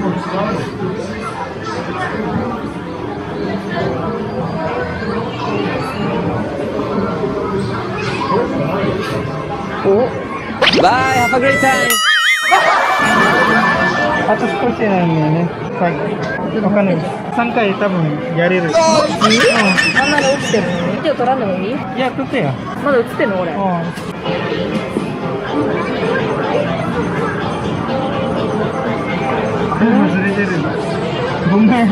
Oh. Bye, have a great time. Atas ko siya na pag okay saan kayo tabon yari rin. あんなに落ちてるのに。手を取らんでもいい？ いや撮ってよ。まだ映ってんの俺。忘れてる。ごめん。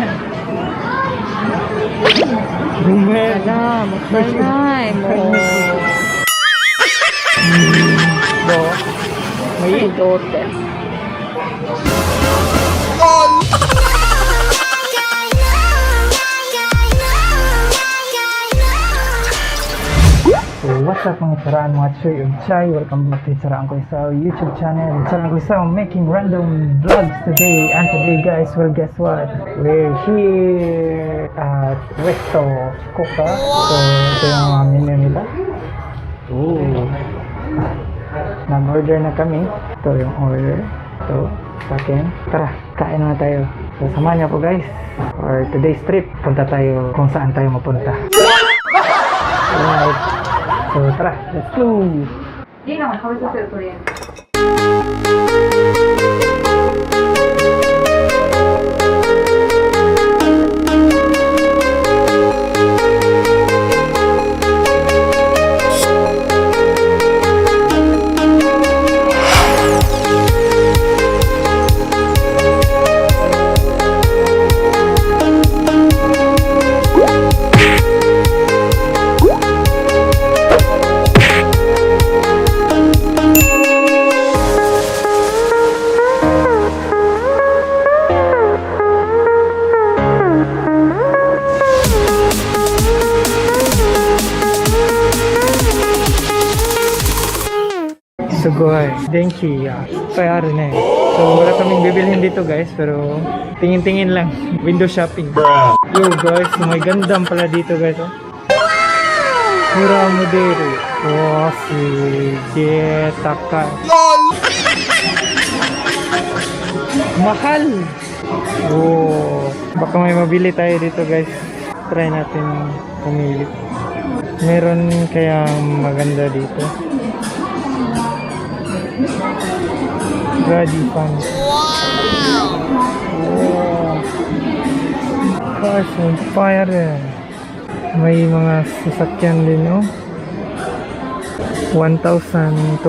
ごめん。なあ、もったいない。もう。どう？もういい？どうって。So, what's up mga Hitsuraang, mga choy and chay? Welcome back to Hitsuraang Kulisaw YouTube channel. Hitsuraang Kulisaw making random vlogs today. And today guys, well guess what? We're here at Resto Fukuoka. So, ito yung mga menu nila. Ooh. Nag-order na kami. Ito yung order. Ito, sa akin. Tara, kain na tayo. So, samahan niyo po guys. For today's trip, punta tayo kung saan tayo mapunta. Alright. So, tara, let's go! リーガンは食べさせるとりあえSugoi, denki, kaya rin eh. So, wala kaming bibilhin dito guys, pero tingin-tingin lang. Window shopping. Yo guys, may gandam pala dito guys. Oh. Pura modelo. Wow, sige, takay. Mahal! Oh, baka may mabili tayo dito guys. Try natin pumili. Meron kaya maganda dito. Ready fun. Wow! Cars on fire eh. May mga sasakyan din no? 1,260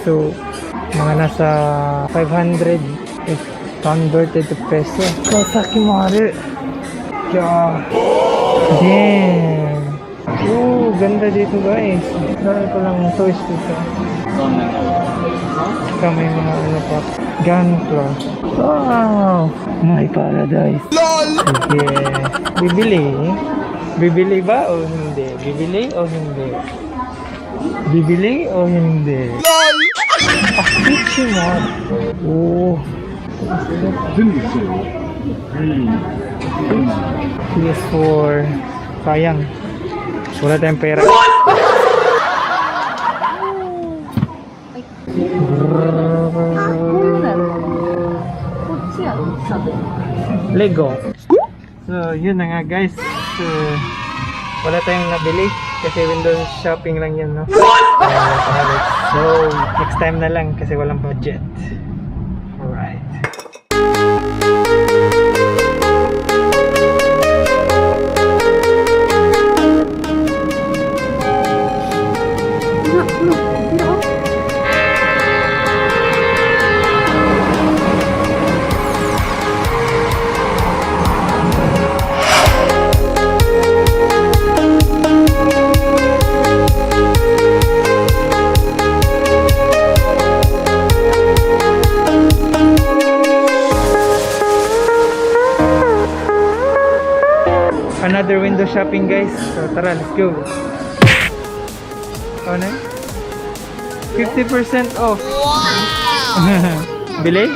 so mga nasa 500 if converted to peso. Kawasaki Maru. Yeah. Damn. Oh, ganda dito guys. Dahil ko lang toys dito. Saka may mga ano pa. Gunpla. Wow! My paradise. Sige. Bibili? Bibili ba o hindi? Bibili o hindi? Bibili o hindi? Kitchen mod. Oh. PS4. Sayang. Wala tayong pera. Lego. So, yun na nga guys. So, wala tayong nabili kasi window shopping lang yun, no? So, next time na lang kasi walang budget. Alright. Another window shopping guys. So tara, let's go. Ano? 50% off. Wow! Bili?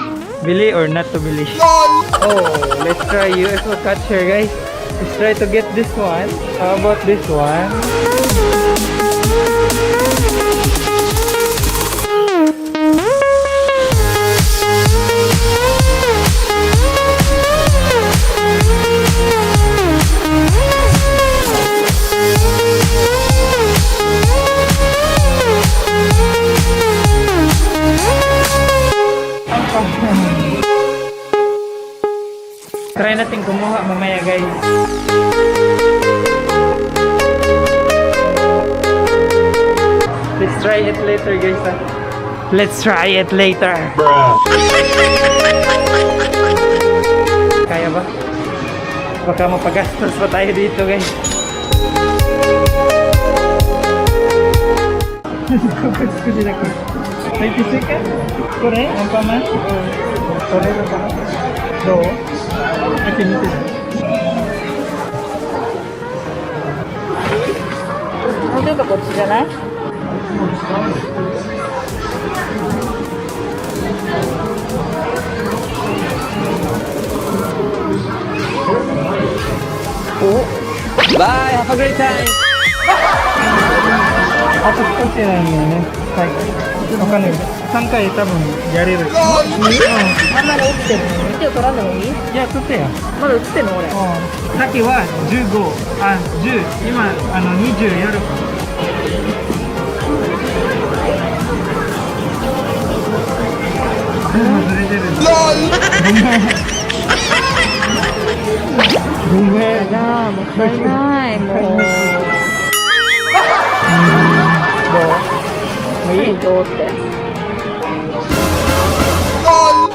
Bili or not to bili? Oh, let's try UFO catcher guys. Let's try to get this one. How about this one? Try natin kumuha mamaya guys. Let's try it later guys ha. Let's try it later. Kaya ba? Baka mapagastos pa tayo dito guys. Kusin ako. 20 seconds? Kore? Ang paman? Kore na pa? Do? Akin nito. Ano ka po siya na? Oh. Bye, have a great time. あと少しなんだよね。はい。わかんない。3回多分やれる。あんまり落ちてるのに手を取らんでもいい？いや、取ってや。まだ映ってんの俺。さっきは15、あ、10、今20やる。ずれてる。ごめん。ごめん。じゃあもったいないもう。どう？いい？どうって。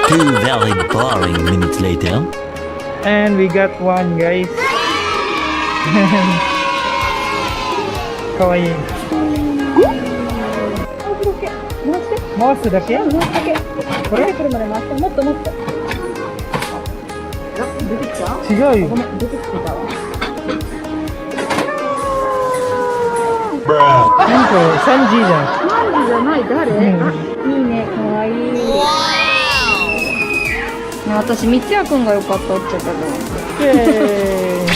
Two very boring minutes later. And we got one guys. かわいい。回すだけ？回すだけ。これ？来るまで回して。もっともっと。出てきた？違うよ。ごめん、出てきてたわ。なんかサンジーじゃん。サンジじゃない、誰？あ、いいね、かわいい。ね、私、三ツ矢くんが良かったって言ってたけど。イエーイ。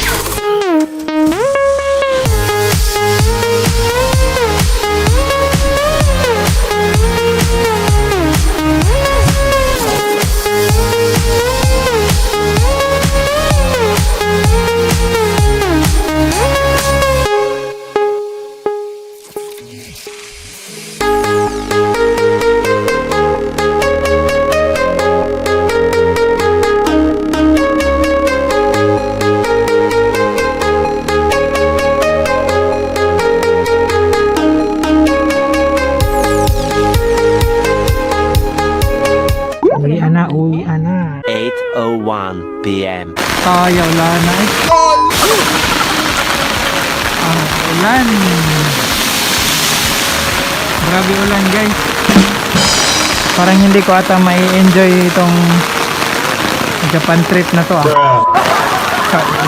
Uwi na. 8:01 p.m. Tayo, ulan na. Ulan. Grabe ulan guys. Parang hindi ko ata mai-enjoy itong Japan trip na to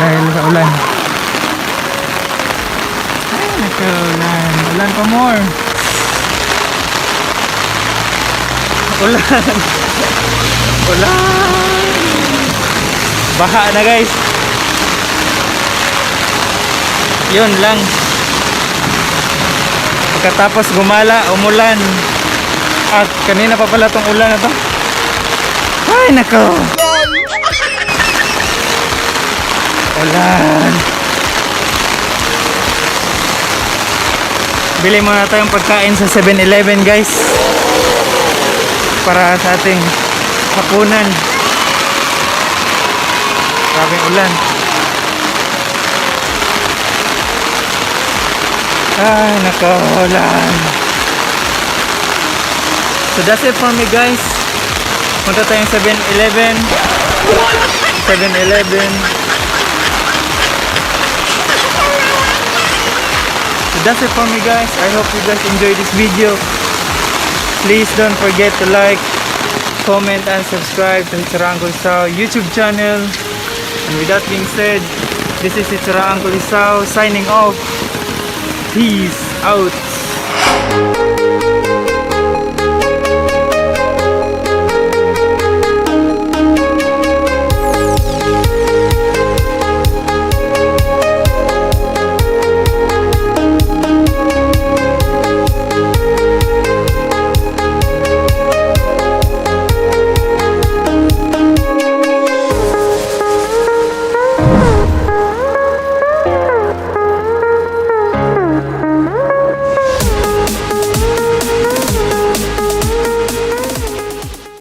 dahil sa ulan. Ay, nagka-ulan. Ulan pa more. Ulan. Ulan. Baha na guys. Yun lang. Pagkatapos gumala, umulan. At kanina pa pala tong ulan na to. Ay nako. Ulan. Bili muna tayong pagkain sa 7-Eleven guys. Para sa ating hapunan. Grabe ulan. Ay, nako, ulan. So that's it for me guys. Punta tayong 7-Eleven. 7-Eleven. So that's it for me guys. I hope you guys enjoyed this video. Please don't forget to like, comment, and subscribe to Hitsuraang Kulisaw YouTube channel. And with that being said, this is Hitsuraang Kulisaw signing off. Peace out.